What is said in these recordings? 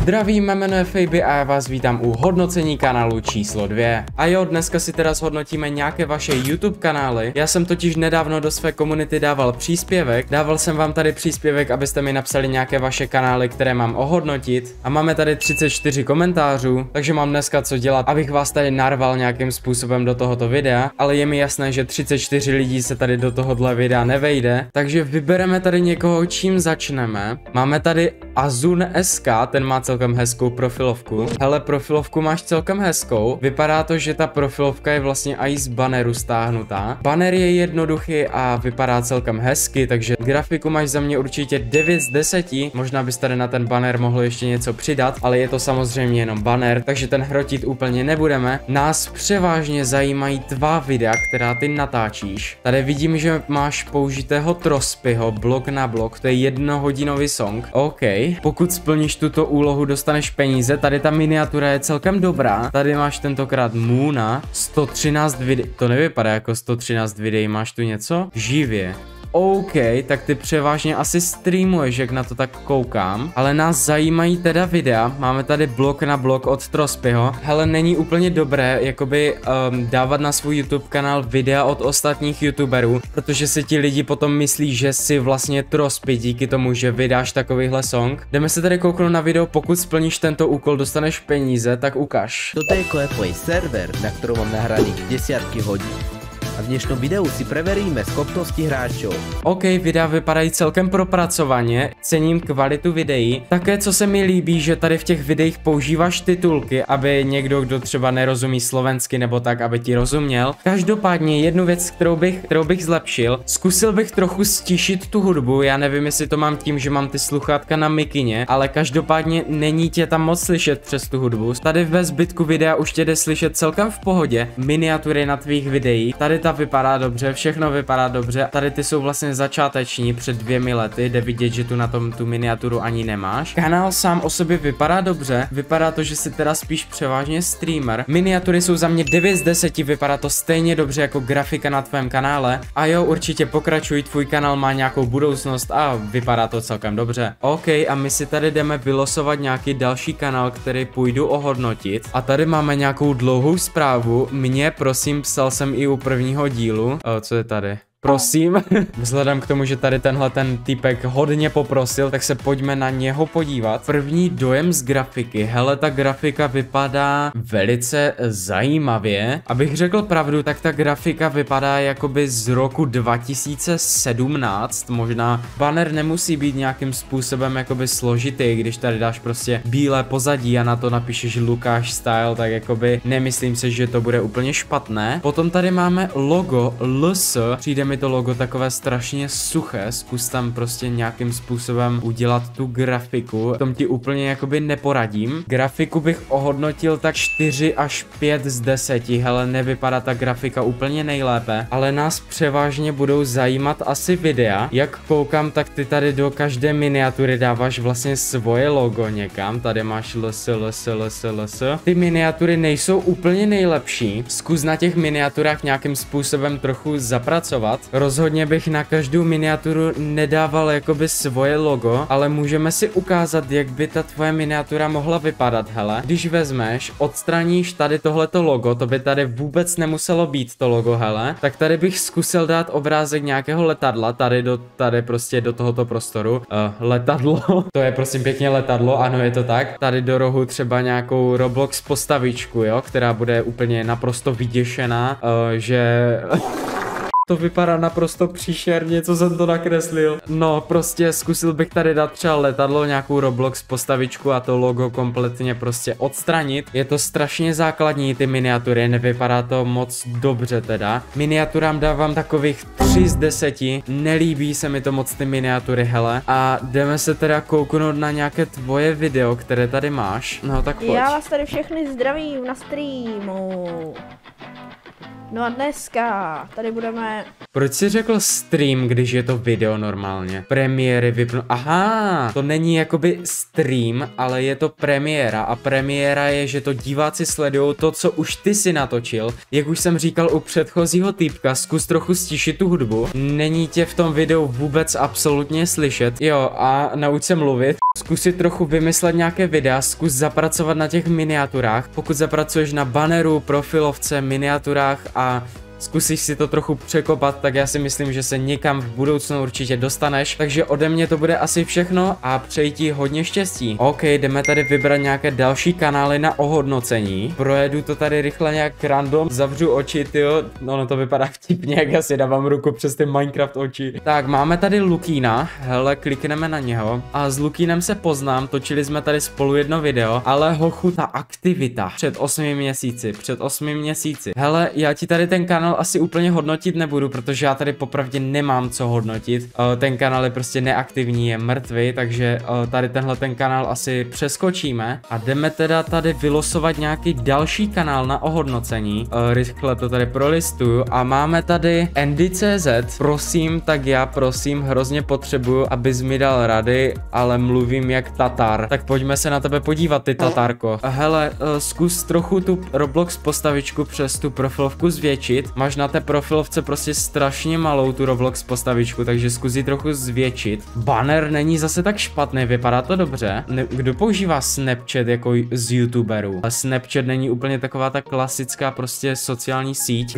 Zdravím, jmenuji je Fejby a já vás vítám u hodnocení kanálu číslo 2. A jo, dneska si teda zhodnotíme nějaké vaše YouTube kanály. Já jsem totiž nedávno do své komunity dával příspěvek. Dával jsem vám tady příspěvek, abyste mi napsali nějaké vaše kanály, které mám ohodnotit. A máme tady 34 komentářů, takže mám dneska co dělat, abych vás tady narval nějakým způsobem do tohoto videa. Ale je mi jasné, že 34 lidí se tady do tohohle videa nevejde. Takže vybereme tady někoho, čím začneme. Máme tady Azun SK, ten má celkem hezkou profilovku. Hele, profilovku máš celkem hezkou. Vypadá to, že ta profilovka je vlastně i z banneru stáhnutá. Banner je jednoduchý a vypadá celkem hezky, takže grafiku máš za mě určitě 9 z 10. Možná bys tady na ten banner mohl ještě něco přidat, ale je to samozřejmě jenom banner, takže ten hrotit úplně nebudeme. Nás převážně zajímají tvá videa, která ty natáčíš. Tady vidím, že máš použitého Trospyho blok na blok, to je jednohodinový song. OK, pokud splníš tuto úlohu, dostaneš peníze. Tady ta miniatura je celkem dobrá. Tady máš tentokrát Moona, 113 videí. To nevypadá jako 113 videí, máš tu něco? Živě. OK, tak ty převážně asi streamuješ, jak na to tak koukám. Ale nás zajímají teda videa. Máme tady blok na blok od Trospyho. Hele, není úplně dobré, jakoby dávat na svůj YouTube kanál videa od ostatních YouTuberů, protože si ti lidi potom myslí, že si vlastně Trospy díky tomu, že vydáš takovýhle song. Jdeme se tady kouknout na video, pokud splníš tento úkol, dostaneš peníze, tak ukaž. Toto je Clapway server, na ktorom mám nahraných desiatky hodín. A v dnešnom videu si preveríme schopnosti hráčov. OK, videa vypadají celkem propracovaně, cením kvalitu videí. Také co se mi líbí, že tady v těch videích používáš titulky, aby někdo, kdo třeba nerozumí slovensky nebo tak, aby ti rozuměl. Každopádně jednu věc, kterou bych zlepšil, zkusil bych trochu stišit tu hudbu. Já nevím, jestli to mám tím, že mám ty sluchátka na mikině, ale každopádně není tě tam moc slyšet přes tu hudbu. Tady ve zbytku videa už tě jde slyšet celkem v pohodě. Miniatury na tvých videích. Tady ta vypadá dobře, všechno vypadá dobře. Tady ty jsou vlastně začáteční před 2 lety, jde vidět, že tu na tom tu miniaturu ani nemáš. Kanál sám o sobě vypadá dobře, vypadá to, že jsi teda spíš převážně streamer. Miniatury jsou za mě 9 z 10, vypadá to stejně dobře jako grafika na tvém kanále. A jo, určitě pokračuj, tvůj kanál má nějakou budoucnost a vypadá to celkem dobře. OK, a my si tady jdeme vylosovat nějaký další kanál, který půjdu ohodnotit. A tady máme nějakou dlouhou zprávu. Mě, prosím, psal jsem i u prvního dílu. Co je tady? Prosím, vzhledem k tomu, že tady tenhle ten týpek hodně poprosil, tak se pojďme na něho podívat. První dojem z grafiky. Hele, ta grafika vypadá velice zajímavě. Abych řekl pravdu, tak ta grafika vypadá jakoby z roku 2017. Možná banner nemusí být nějakým způsobem jakoby složitý, když tady dáš prostě bílé pozadí a na to napíšeš Lukáš style, tak jakoby nemyslím si, že to bude úplně špatné. Potom tady máme logo LS. Přijde mi to logo takové strašně suché, zkus tam prostě nějakým způsobem udělat tu grafiku, v tom ti úplně jakoby neporadím. Grafiku bych ohodnotil tak 4 až 5 z 10, hele, nevypadá ta grafika úplně nejlépe, ale nás převážně budou zajímat asi videa. Jak koukám, tak ty tady do každé miniatury dáváš vlastně svoje logo někam, tady máš LS. Ty miniatury nejsou úplně nejlepší, zkus na těch miniaturách nějakým způsobem trochu zapracovat. Rozhodně bych na každou miniaturu nedával jakoby svoje logo, ale můžeme si ukázat, jak by ta tvoje miniatura mohla vypadat, hele. Když vezmeš, odstraníš tady tohleto logo, to by tady vůbec nemuselo být to logo, hele. Tak tady bych zkusil dát obrázek nějakého letadla, tady prostě do tohoto prostoru. Letadlo, to je prosím pěkně letadlo, ano je to tak. Tady do rohu třeba nějakou Roblox postavičku, jo, která bude úplně naprosto vyděšená, že... To vypadá naprosto příšerně, co jsem to nakreslil. No, prostě zkusil bych tady dát třeba letadlo, nějakou Roblox postavičku a to logo kompletně prostě odstranit. Je to strašně základní, ty miniatury, nevypadá to moc dobře teda. Miniaturám dávám takových 3 z 10, nelíbí se mi to moc ty miniatury, hele. A jdeme se teda kouknout na nějaké tvoje video, které tady máš. No tak pojď. Já vás tady všechny zdravím na streamu. No a dneska tady budeme... Proč jsi řekl stream, když je to video normálně? Premiéry vypnu... Aha, to není jakoby stream, ale je to premiéra a premiéra je, že to diváci sledujou to, co už ty si natočil. Jak už jsem říkal u předchozího týpka, zkus trochu stišit tu hudbu. Není tě v tom videu vůbec absolutně slyšet. Jo, a nauč se mluvit. Zkus si trochu vymyslet nějaké videa, zkus zapracovat na těch miniaturách. Pokud zapracuješ na banneru, profilovce, miniaturách a zkusíš si to trochu překopat, tak já si myslím, že se někam v budoucnu určitě dostaneš. Takže ode mě to bude asi všechno a přeji ti hodně štěstí. OK, jdeme tady vybrat nějaké další kanály na ohodnocení. Projedu to tady rychle nějak random, zavřu oči, tyjo. No to vypadá vtipně, jak já si dávám ruku přes ty Minecraft oči. Tak, máme tady Lukína, hele, klikneme na něho. A s Lukínem se poznám, točili jsme tady spolu jedno video, ale hochu, ta aktivita před 8 měsíci. Hele, já ti tady ten kanál asi úplně hodnotit nebudu, protože já tady popravdě nemám co hodnotit. Ten kanál je prostě neaktivní, je mrtvý, takže tady tenhle ten kanál asi přeskočíme a jdeme teda tady vylosovat nějaký další kanál na ohodnocení. Rychle to tady prolistuju a máme tady Andy.cz. Prosím, tak já prosím, hrozně potřebuju, abys mi dal rady, ale mluvím jak Tatar. Tak pojďme se na tebe podívat, ty Tatarko. Hele, zkus trochu tu Roblox postavičku přes tu profilovku zvětšit. Máš na té profilovce prostě strašně malou tu Roblox postavičku, takže zkus ji trochu zvětšit. Banner není zase tak špatný, vypadá to dobře. Kdo používá Snapchat jako z youtuberů? Snapchat není úplně taková ta klasická prostě sociální síť.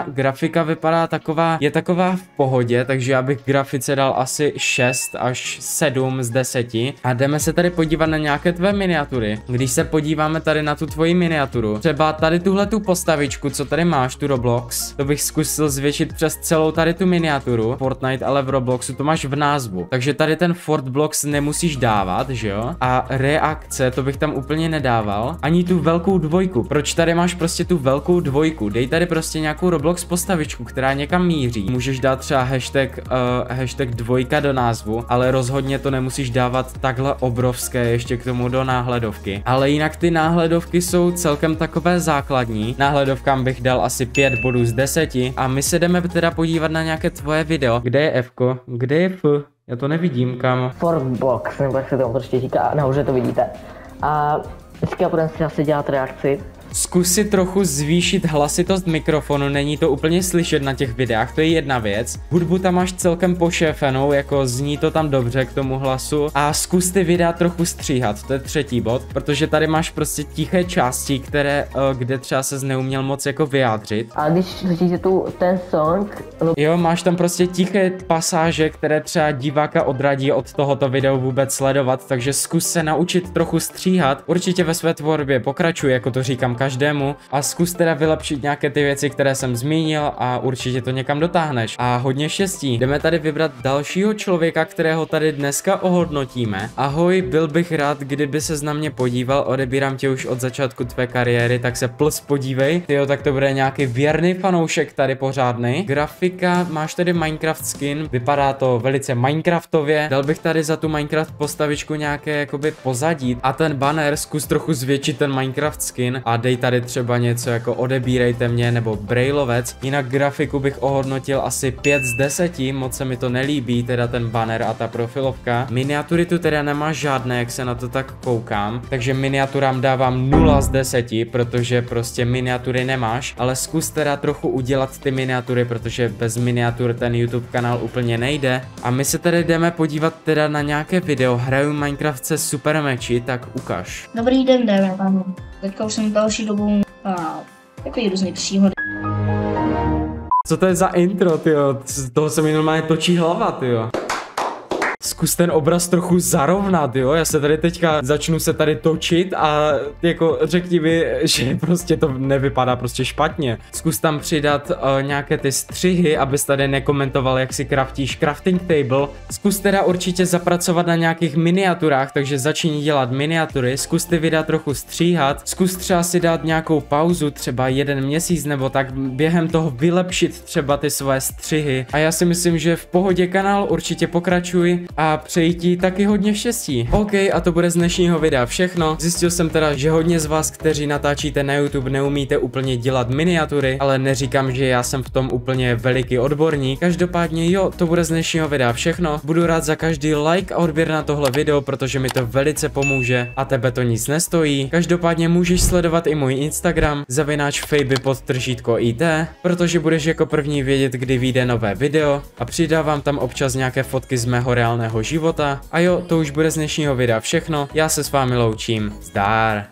Grafika vypadá taková, je taková v pohodě, takže já bych grafice dal asi 6 až 7 z 10. A jdeme se tady podívat na nějaké tvé miniatury. Když se podíváme tady na tu tvoji miniaturu, třeba tady tuhle tu postavičku, co tady máš, tu Roblox, to bych zkusil zvětšit přes celou tady tu miniaturu. Fortnite, ale v Robloxu to máš v názvu. Takže tady ten Fort Blocks nemusíš dávat, že jo? A reakce, to bych tam úplně nedával. Ani tu velkou dvojku. Proč tady máš prostě tu velkou dvojku? Dej tady prostě nějakou Roblox postavičku, která někam míří. Můžeš dát třeba hashtag dvojka do názvu, ale rozhodně to nemusíš dávat takhle obrovské ještě k tomu do náhledovky. Ale jinak ty náhledovky jsou celkem takové základní. Náhledovkám bych dal asi 5 bodů z 10 a my se jdeme teda podívat na nějaké tvoje video. Kde je Fko? Kde je F? Já to nevidím, kam. Fortbox, nebo jak se tomu prostě říká, nahoře to vidíte. A teďka budeme si asi dělat reakci. Zkus si trochu zvýšit hlasitost mikrofonu, není to úplně slyšet na těch videách, to je jedna věc. Hudbu tam máš celkem pošéfenou, jako zní to tam dobře k tomu hlasu. A zkus ty videa trochu stříhat, to je třetí bod, protože tady máš prostě tiché části, kde třeba ses neuměl moc jako vyjádřit. A když slyšíte ten song... Jo, máš tam prostě tiché pasáže, které třeba diváka odradí od tohoto videa vůbec sledovat, takže zkus se naučit trochu stříhat. Určitě ve své tvorbě pokračuj, jako to říkám každému, a zkus teda vylepšit nějaké ty věci, které jsem zmínil a určitě to někam dotáhneš. A hodně štěstí. Jdeme tady vybrat dalšího člověka, kterého tady dneska ohodnotíme. Ahoj, byl bych rád, kdyby ses na mě podíval, odebírám tě už od začátku tvé kariéry, tak se podívej. Tyjo, tak to bude nějaký věrný fanoušek tady pořádný. Grafika, máš tady Minecraft skin, vypadá to velice Minecraftově. Dal bych tady za tu Minecraft postavičku nějaké jakoby pozadí a ten banner zkus trochu zvětšit ten Minecraft skin a dej tady třeba něco jako odebírejte mě nebo brailovec. Jinak grafiku bych ohodnotil asi 5 z 10, moc se mi to nelíbí, teda ten banner a ta profilovka. Miniatury tu teda nemá žádné, jak se na to tak koukám, takže miniaturám dávám 0 z 10, protože prostě miniatury nemáš, ale zkus teda trochu udělat ty miniatury, protože bez miniatur ten YouTube kanál úplně nejde. A my se tady jdeme podívat teda na nějaké video, hraju Minecraft se super meči, tak ukaž. Dobrý den, dámy a pánové. Teďka už jsem další dobu takový různý příhody. Co to je za intro, tyjo? Z toho se mi normálně točí hlava, tyjo. Zkus ten obraz trochu zarovnat, jo? Já se tady teďka začnu se tady točit a jako řekni mi, že prostě to nevypadá prostě špatně. Zkus tam přidat nějaké ty střihy, abys tady nekomentoval, jak si craftíš crafting table. Zkus teda určitě zapracovat na nějakých miniaturách, takže začni dělat miniatury. Zkus ty videa trochu stříhat. Zkus třeba si dát nějakou pauzu, třeba 1 měsíc nebo tak, během toho vylepšit třeba ty svoje střihy. A já si myslím, že v pohodě kanál, určitě pokračuj. a přeji ti taky hodně štěstí. OK, a to bude z dnešního videa všechno. Zjistil jsem teda, že hodně z vás, kteří natáčíte na YouTube, neumíte úplně dělat miniatury, ale neříkám, že já jsem v tom úplně veliký odborník. Každopádně jo, to bude z dnešního videa všechno. Budu rád za každý like a odběr na tohle video, protože mi to velice pomůže a tebe to nic nestojí. Každopádně můžeš sledovat i můj Instagram @fejby_it, protože budeš jako první vědět, kdy vyjde nové video a přidávám tam občas nějaké fotky z mého reálného života. A jo, to už bude z dnešního videa všechno. Já se s vámi loučím. Zdar.